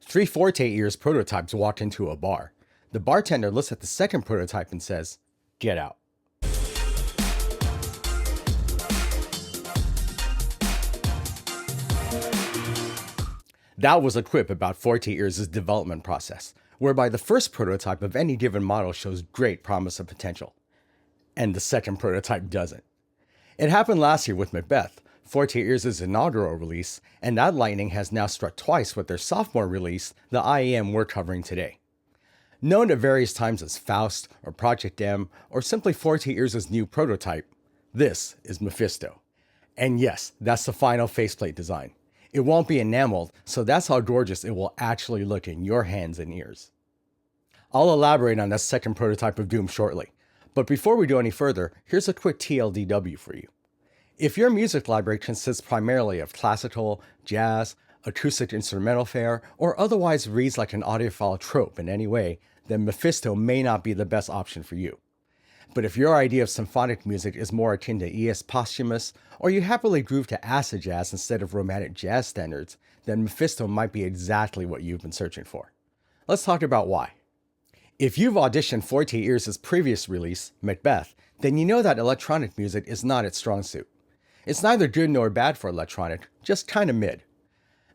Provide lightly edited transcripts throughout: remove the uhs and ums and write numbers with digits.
Three Forté Ears prototypes walk into a bar. The bartender looks at the second prototype and says, "Get out." That was a quip about Forté Ears' development process, whereby the first prototype of any given model shows great promise and potential, and the second prototype doesn't. It happened last year with Macbeth, Forté Ears' inaugural release, and that lightning has now struck twice with their sophomore release, the IEM we're covering today. Known at various times as Faust or Project M or simply Forté Ears' new prototype, this is Mefisto. And yes, that's the final faceplate design. It won't be enameled, so that's how gorgeous it will actually look in your hands and ears. I'll elaborate on that second prototype of Doom shortly, but before we go any further, here's a quick TLDW for you. If your music library consists primarily of classical, jazz, acoustic instrumental fare, or otherwise reads like an audiophile trope in any way, then Mefisto may not be the best option for you. But if your idea of symphonic music is more akin to E.S. Posthumous, or you happily groove to acid jazz instead of romantic jazz standards, then Mefisto might be exactly what you've been searching for. Let's talk about why. If you've auditioned Forté Ears' previous release, Macbeth, then you know that electronic music is not its strong suit. It's neither good nor bad for electronic, just kinda mid.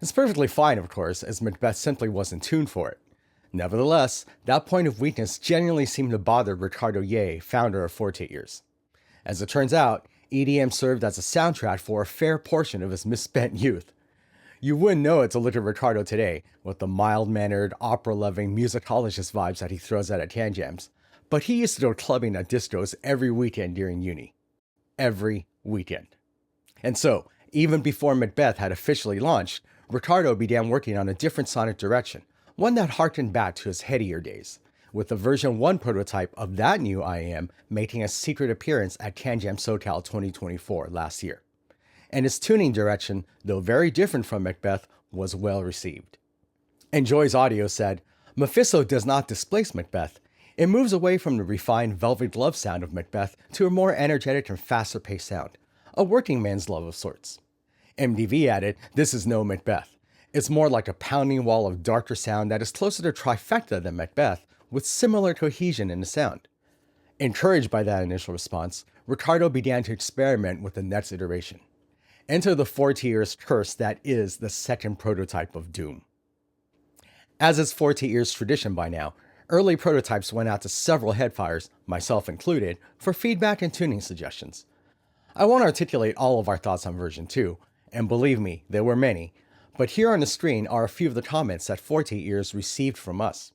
It's perfectly fine, of course, as Macbeth simply wasn't tuned for it. Nevertheless, that point of weakness genuinely seemed to bother Ricardo Ye, founder of Forté Ears. As it turns out, EDM served as a soundtrack for a fair portion of his misspent youth. You wouldn't know it to look at Ricardo today, with the mild-mannered, opera-loving musicologist vibes that he throws out at can jams, but he used to go clubbing at discos every weekend during uni. Every weekend. And so, even before Macbeth had officially launched, Ricardo began working on a different sonic direction, one that harkened back to his headier days, with the version 1 prototype of that new IEM making a secret appearance at CanJam SoCal 2024 last year. And his tuning direction, though very different from Macbeth, was well received. Enjoy's Audio said, "Mefisto does not displace Macbeth. It moves away from the refined velvet glove sound of Macbeth to a more energetic and faster-paced sound, a working man's love of sorts." MDV added, "This is no Macbeth. It's more like a pounding wall of darker sound that is closer to trifecta than Macbeth, with similar cohesion in the sound." Encouraged by that initial response, Ricardo began to experiment with the next iteration. Enter the Forté Ears curse that is the second prototype of Doom. As is Forté Ears' tradition by now, early prototypes went out to several headfires, myself included, for feedback and tuning suggestions. I won't articulate all of our thoughts on version 2, and believe me, there were many, but here on the screen are a few of the comments that Forté Ears received from us.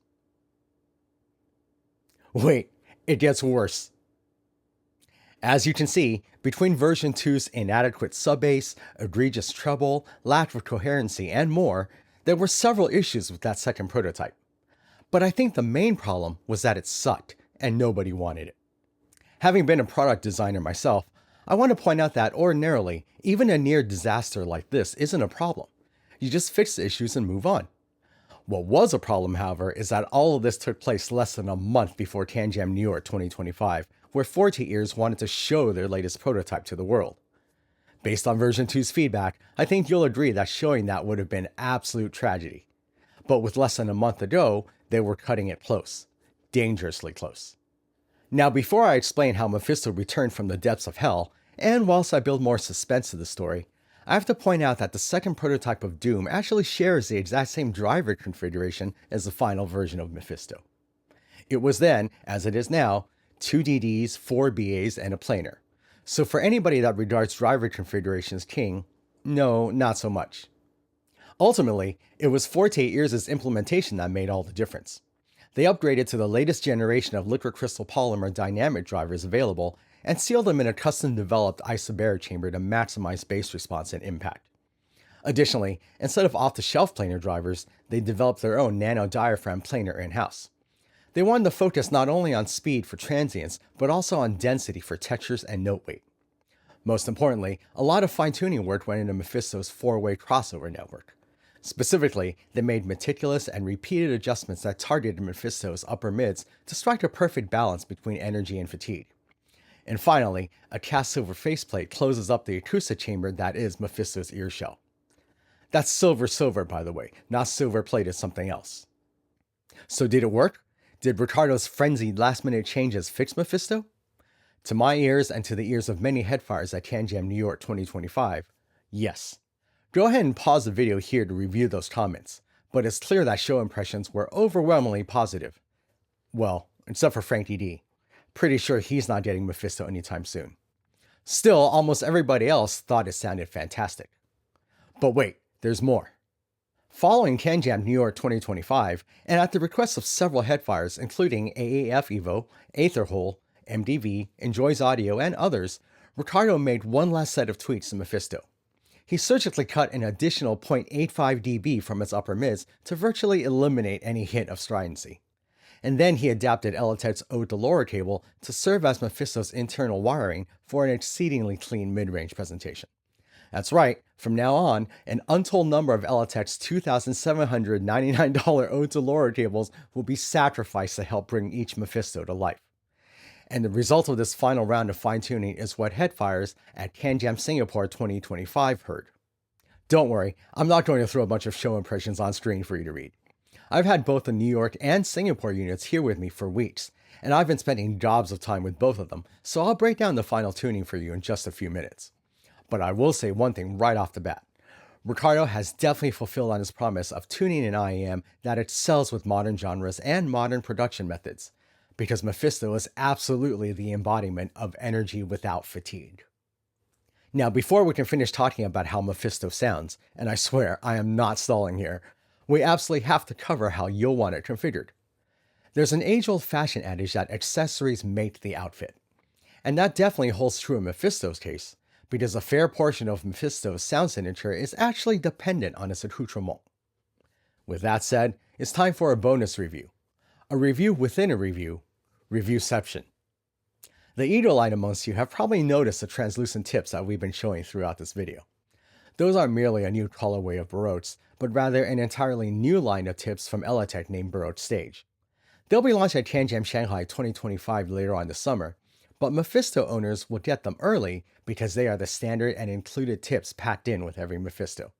Wait, it gets worse. As you can see, between version 2's inadequate sub-bass, egregious treble, lack of coherency, and more, there were several issues with that second prototype. But I think the main problem was that it sucked, and nobody wanted it. Having been a product designer myself, I want to point out that ordinarily, even a near disaster like this isn't a problem. You just fix the issues and move on. What was a problem, however, is that all of this took place less than a month before CanJam New York 2025, where Forté Ears wanted to show their latest prototype to the world. Based on version 2's feedback, I think you'll agree that showing that would have been absolute tragedy. But with less than a month to go, they were cutting it close. Dangerously close. Now, before I explain how Mefisto returned from the depths of hell, and whilst I build more suspense to the story, I have to point out that the second prototype of Doom actually shares the exact same driver configuration as the final version of Mefisto. It was then, as it is now, 2 DDs, 4 BAs, and a planar. So for anybody that regards driver configuration as king, no, not so much. Ultimately, it was Forté Ears' implementation that made all the difference. They upgraded to the latest generation of liquid crystal polymer dynamic drivers available and sealed them in a custom-developed isobaric chamber to maximize bass response and impact. Additionally, instead of off-the-shelf planar drivers, they developed their own nano-diaphragm planar in-house. They wanted to focus not only on speed for transients, but also on density for textures and note weight. Most importantly, a lot of fine-tuning work went into Mefisto's 4-way crossover network. Specifically, they made meticulous and repeated adjustments that targeted Mefisto's upper mids to strike a perfect balance between energy and fatigue. And finally, a cast silver faceplate closes up the acoustic chamber that is Mefisto's ear shell. That's silver, by the way, not silver-plated something else. So did it work? Did Ricardo's frenzied last-minute changes fix Mefisto? To my ears and to the ears of many headfires at CanJam New York 2025, yes. Go ahead and pause the video here to review those comments, but it's clear that show impressions were overwhelmingly positive. Well, except for Frankie D. Pretty sure he's not getting Mefisto anytime soon. Still, almost everybody else thought it sounded fantastic. But wait, there's more. Following CanJam New York 2025, and at the request of several headfires including AAF Evo, Aetherhole, MDV, Enjoys Audio, and others, Ricardo made one last set of tweaks to Mefisto. He surgically cut an additional 0.85 dB from its upper mids to virtually eliminate any hint of stridency. And then he adapted Elatet's Ode to Laura cable to serve as Mefisto's internal wiring for an exceedingly clean mid-range presentation. That's right, from now on, an untold number of Elatet's $2,799 Ode to Laura cables will be sacrificed to help bring each Mefisto to life. And the result of this final round of fine-tuning is what headfires at CanJam Singapore 2025 heard. Don't worry, I'm not going to throw a bunch of show impressions on screen for you to read. I've had both the New York and Singapore units here with me for weeks, and I've been spending gobs of time with both of them, so I'll break down the final tuning for you in just a few minutes. But I will say one thing right off the bat. Ricardo has definitely fulfilled on his promise of tuning an IEM that excels with modern genres and modern production methods, because Mefisto is absolutely the embodiment of energy without fatigue. Now, before we can finish talking about how Mefisto sounds, and I swear I am not stalling here, we absolutely have to cover how you'll want it configured. There's an age-old fashion adage that accessories make the outfit, and that definitely holds true in Mefisto's case, because a fair portion of Mefisto's sound signature is actually dependent on its accoutrement. With that said, it's time for a bonus review. A review within a review, Reviewception. The eagle-eyed amongst you have probably noticed the translucent tips that we've been showing throughout this video. Those aren't merely a new colorway of baroques, but rather an entirely new line of tips from Elatet named Baroque Stage. They'll be launched at CanJam Shanghai 2025 later on this summer, but Mefisto owners will get them early because they are the standard and included tips packed in with every Mefisto.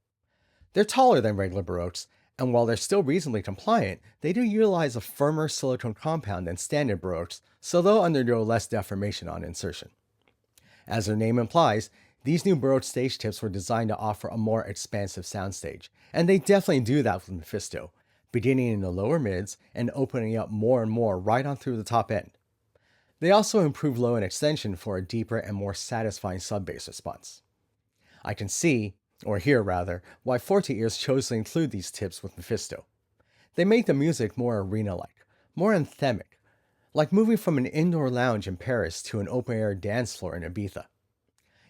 They're taller than regular baroques, and while they're still reasonably compliant, they do utilize a firmer silicone compound than standard baroques, so they'll undergo less deformation on insertion. As their name implies, these new Baroque stage tips were designed to offer a more expansive soundstage, and they definitely do that with Mefisto, beginning in the lower mids and opening up more and more right on through the top end. They also improve low end extension for a deeper and more satisfying sub-bass response. I can see, or hear rather, why Forté Ears chose to include these tips with Mefisto. They make the music more arena-like, more anthemic, like moving from an indoor lounge in Paris to an open-air dance floor in Ibiza.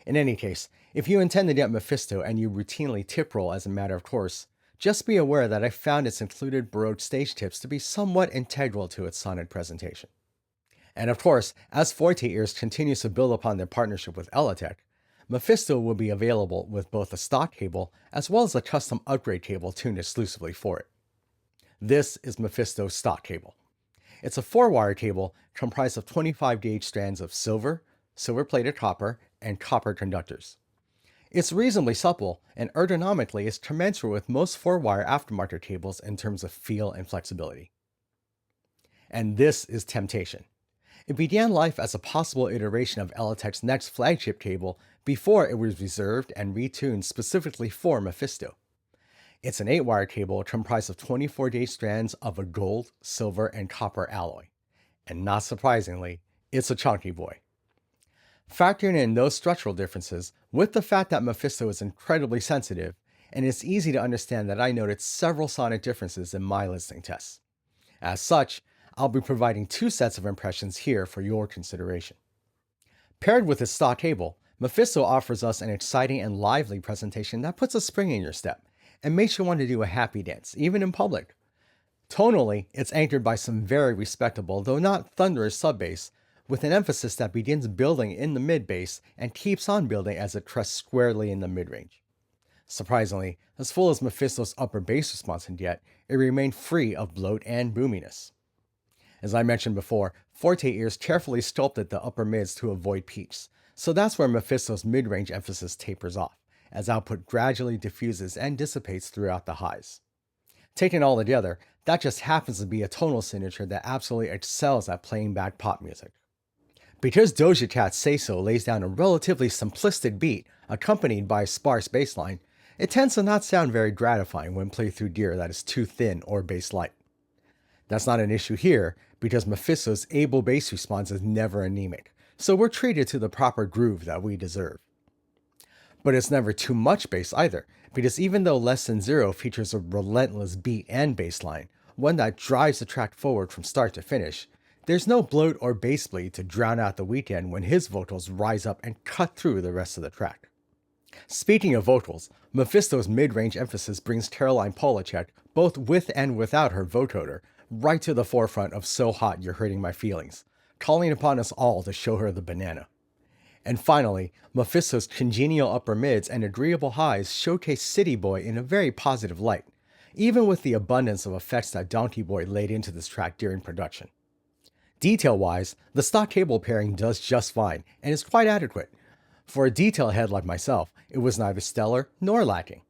In any case, if you intend to get Mefisto and you routinely tip roll as a matter of course, just be aware that I found its included Baroque stage tips to be somewhat integral to its sonic presentation. And of course, as Forté Ears continues to build upon their partnership with Elatet, Mefisto will be available with both a stock cable as well as a custom upgrade cable tuned exclusively for it. This is Mefisto's stock cable. It's a 4-wire cable comprised of 25 gauge strands of silver, silver-plated copper, and copper conductors. It's reasonably supple, and ergonomically is commensurate with most 4-wire aftermarket cables in terms of feel and flexibility. And this is Temptation. It began life as a possible iteration of Elatet's next flagship cable before it was reserved and retuned specifically for Mefisto. It's an 8-wire cable comprised of 24 gauge strands of a gold, silver, and copper alloy. And not surprisingly, it's a chunky boy. Factoring in those structural differences, with the fact that Mefisto is incredibly sensitive, and it's easy to understand that I noted several sonic differences in my listening tests. As such, I'll be providing 2 sets of impressions here for your consideration. Paired with its stock cable, Mefisto offers us an exciting and lively presentation that puts a spring in your step and makes you want to do a happy dance, even in public. Tonally, it's anchored by some very respectable, though not thunderous sub-bass, with an emphasis that begins building in the mid-bass and keeps on building as it crests squarely in the mid-range. Surprisingly, as full as Mefisto's upper bass response can get, it remained free of bloat and boominess. As I mentioned before, Forté Ears carefully sculpted the upper mids to avoid peaks, so that's where Mefisto's mid-range emphasis tapers off, as output gradually diffuses and dissipates throughout the highs. Taken all together, that just happens to be a tonal signature that absolutely excels at playing back pop music. Because Doja Cat's Say So lays down a relatively simplistic beat accompanied by a sparse bass line, it tends to not sound very gratifying when played through gear that is too thin or bass light. That's not an issue here, because Mefisto's able bass response is never anemic, so we're treated to the proper groove that we deserve. But it's never too much bass either, because even though Less Than Zero features a relentless beat and bass line, one that drives the track forward from start to finish, there's no bloat or bass bleed to drown out the weekend when his vocals rise up and cut through the rest of the track. Speaking of vocals, Mefisto's mid-range emphasis brings Caroline Polachek, both with and without her vocoder, right to the forefront of So Hot You're Hurting My Feelings, calling upon us all to show her the banana. And finally, Mefisto's congenial upper mids and agreeable highs showcase City Boy in a very positive light, even with the abundance of effects that Donkey Boy laid into this track during production. Detail-wise, the stock cable pairing does just fine and is quite adequate. For a detail head like myself, it was neither stellar nor lacking.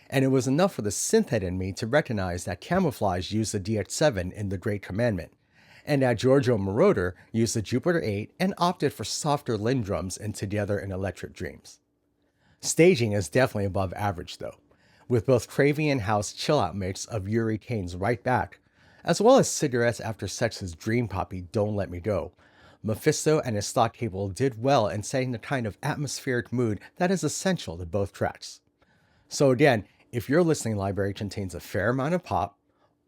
And it was enough for the synth head in me to recognize that Camouflage used the DX7 in The Great Commandment, and that Giorgio Moroder used the Jupiter 8 and opted for softer Linn drums in Together in Electric Dreams. Staging is definitely above average though, with both Cravey and House chill-out mix of Yuri Kane's Right Back, as well as Cigarettes After Sex's dream poppy Don't Let Me Go. Mefisto and his stock cable did well in setting the kind of atmospheric mood that is essential to both tracks. So again, if your listening library contains a fair amount of pop,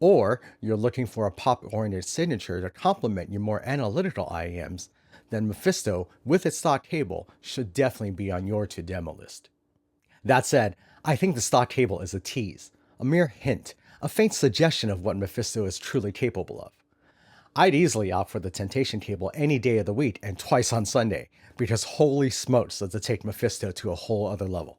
or you're looking for a pop-oriented signature to complement your more analytical IEMs, then Mefisto, with its stock cable, should definitely be on your to-demo list. That said, I think the stock cable is a tease, a mere hint, a faint suggestion of what Mefisto is truly capable of. I'd easily opt for the Temptation cable any day of the week and twice on Sunday, because holy smokes does it take Mefisto to a whole other level.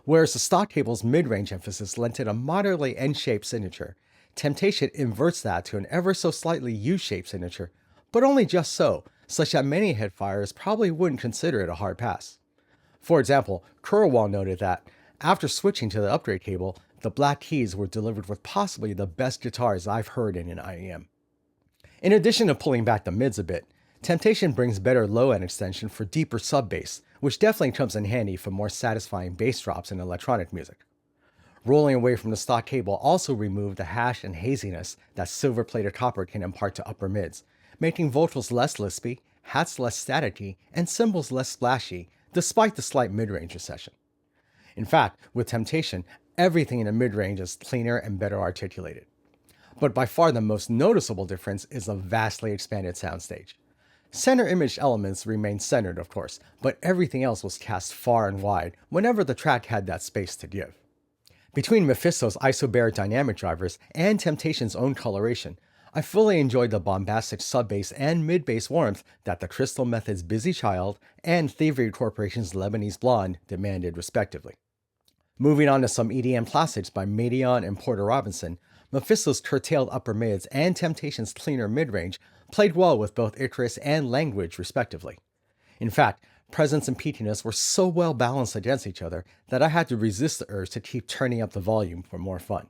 Whereas the stock cable's mid-range emphasis lent it a moderately N-shaped signature, Temptation inverts that to an ever so slightly U-shaped signature, but only just so, such that many headfires probably wouldn't consider it a hard pass. For example, Kurwal noted that, after switching to the upgrade cable, the Black Keys were delivered with possibly the best guitars I've heard in an IEM. In addition to pulling back the mids a bit, Temptation brings better low-end extension for deeper sub-bass, which definitely comes in handy for more satisfying bass drops in electronic music. Rolling away from the stock cable also removed the hash and haziness that silver-plated copper can impart to upper mids, making vocals less lispy, hats less staticky, and cymbals less splashy, despite the slight mid-range recession. In fact, with Temptation, everything in the mid-range is cleaner and better articulated. But by far the most noticeable difference is a vastly expanded soundstage. Center image elements remained centered, of course, but everything else was cast far and wide whenever the track had that space to give. Between Mefisto's isobaric dynamic drivers and Temptation's own coloration, I fully enjoyed the bombastic sub-bass and mid-bass warmth that the Crystal Method's Busy Child and Thievery Corporation's Lebanese Blonde demanded respectively. Moving on to some EDM classics by Madeon and Porter Robinson, Mefisto's curtailed upper mids and Temptation's cleaner mid-range played well with both Icarus and Language respectively. In fact, presence and peakiness were so well balanced against each other that I had to resist the urge to keep turning up the volume for more fun.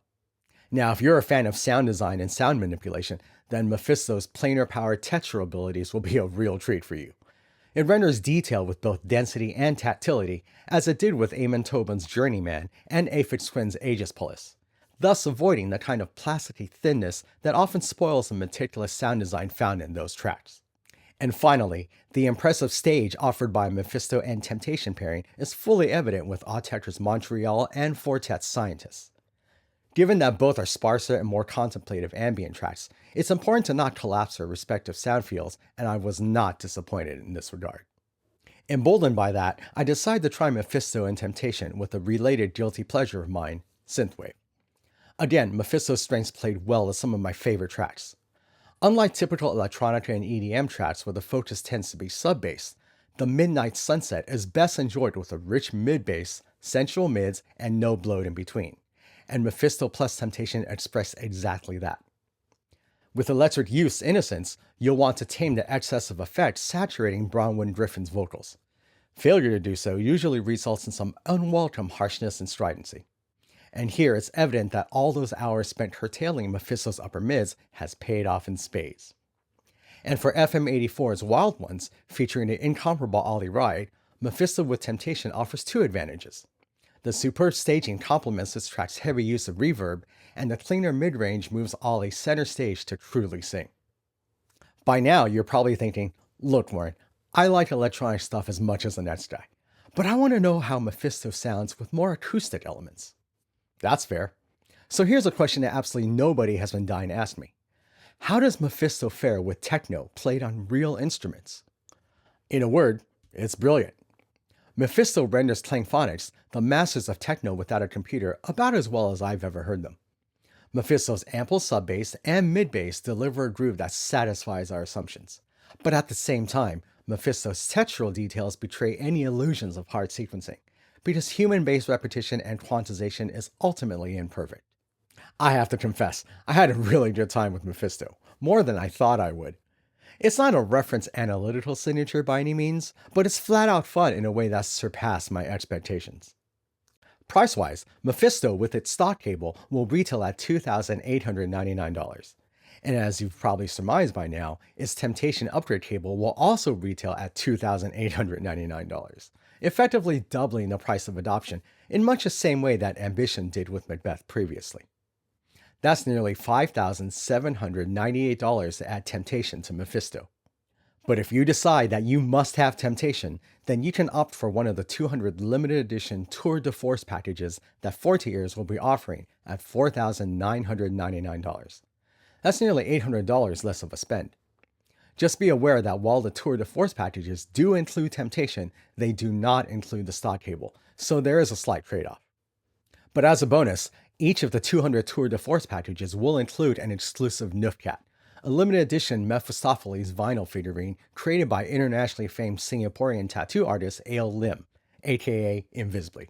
Now, if you're a fan of sound design and sound manipulation, then Mefisto's planar powered textural abilities will be a real treat for you. It renders detail with both density and tactility, as it did with Eamon Tobin's Journeyman and Aphex Twin's Aegis Pulse, thus avoiding the kind of plasticky thinness that often spoils the meticulous sound design found in those tracks. And finally, the impressive stage offered by Mefisto and Temptation pairing is fully evident with Autechre's Montreal and Fortet's Scientists. Given that both are sparser and more contemplative ambient tracks, it's important to not collapse their respective sound fields, and I was not disappointed in this regard. Emboldened by that, I decided to try Mefisto and Temptation with a related guilty pleasure of mine, Synthwave. Again, Mefisto's strengths played well as some of my favorite tracks. Unlike typical electronica and EDM tracks where the focus tends to be sub-bass, the Midnight Sunset is best enjoyed with a rich mid-bass, sensual mids, and no bloat in between. And Mefisto plus Temptation express exactly that. With Electric Youth's Innocence, you'll want to tame the excessive effect saturating Bronwyn Griffin's vocals. Failure to do so usually results in some unwelcome harshness and stridency. And here it's evident that all those hours spent curtailing Mefisto's upper mids has paid off in spades. And for FM84's Wild Ones, featuring the incomparable Ollie Ride, Mefisto with Temptation offers two advantages. The superb staging complements this track's heavy use of reverb, and the cleaner mid-range moves Ollie center stage to truly sing. By now, you're probably thinking, look, Warren, I like electronic stuff as much as the next guy, but I want to know how Mefisto sounds with more acoustic elements. That's fair. So here's a question that absolutely nobody has been dying to ask me. How does Mefisto fare with techno played on real instruments? In a word, it's brilliant. Mefisto renders Klangphonics, the masters of techno without a computer, about as well as I've ever heard them. Mefisto's ample sub-bass and mid-bass deliver a groove that satisfies our assumptions. But at the same time, Mefisto's textural details betray any illusions of hard sequencing, because human bass repetition and quantization is ultimately imperfect. I have to confess, I had a really good time with Mefisto, more than I thought I would. It's not a reference analytical signature by any means, but it's flat out fun in a way that surpassed my expectations. Price-wise, Mefisto with its stock cable will retail at $2,899. And as you've probably surmised by now, its Temptation upgrade cable will also retail at $2,899, effectively doubling the price of adoption in much the same way that Ambition did with Macbeth previously. That's nearly $5,798 to add Temptation to Mefisto. But if you decide that you must have Temptation, then you can opt for one of the 200 limited edition Tour de Force packages that Forté Ears will be offering at $4,999. That's nearly $800 less of a spend. Just be aware that while the Tour de Force packages do include Temptation, they do not include the stock cable, so there is a slight trade-off. But as a bonus, each of the 200 Tour de Force packages will include an exclusive Nufcat, a limited edition Mephistopheles vinyl figurine created by internationally famed Singaporean tattoo artist Ale Lim, aka Invisibly.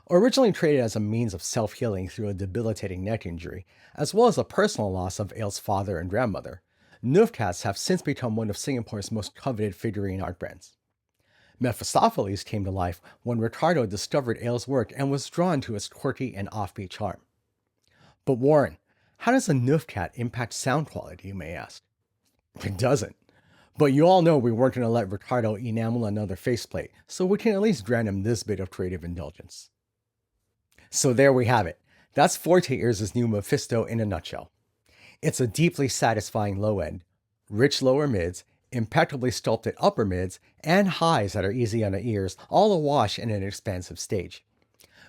Originally created as a means of self-healing through a debilitating neck injury, as well as a personal loss of Ale's father and grandmother, Nufcats have since become one of Singapore's most coveted figurine art brands. Mephistopheles came to life when Ricardo discovered Ale's work and was drawn to its quirky and offbeat charm. But Warren, how does a Nufcat impact sound quality, you may ask? It doesn't. But you all know we weren't going to let Ricardo enamel another faceplate, so we can at least grant him this bit of creative indulgence. So there we have it. That's Forté Ears' new Mefisto in a nutshell. It's a deeply satisfying low end, rich lower mids, impeccably sculpted upper mids, and highs that are easy on the ears, all awash in an expansive stage.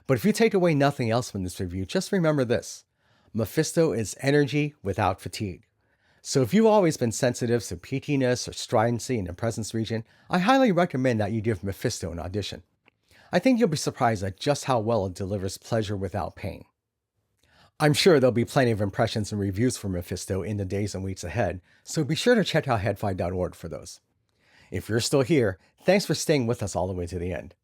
But if you take away nothing else from this review, just remember this. Mefisto is energy without fatigue. So if you've always been sensitive to peakiness or stridency in the presence region, I highly recommend that you give Mefisto an audition. I think you'll be surprised at just how well it delivers pleasure without pain. I'm sure there'll be plenty of impressions and reviews for Mefisto in the days and weeks ahead, so be sure to check out headfi.org for those. If you're still here, thanks for staying with us all the way to the end.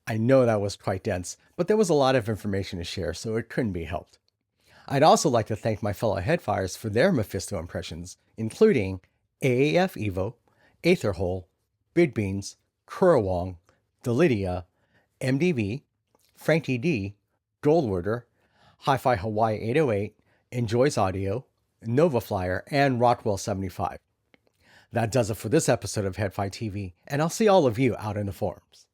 I know that was quite dense, but there was a lot of information to share, so it couldn't be helped. I'd also like to thank my fellow headfires for their Mefisto impressions, including AAF Evo, Aetherhole, Big Beans, Kurawong, Delidia, MDV, Frankie D, Goldwarder, Hi-Fi Hawaii 808, Enjoys Audio, Nova Flyer, and Rockwell 75. That does it for this episode of Headfi TV, and I'll see all of you out in the forums.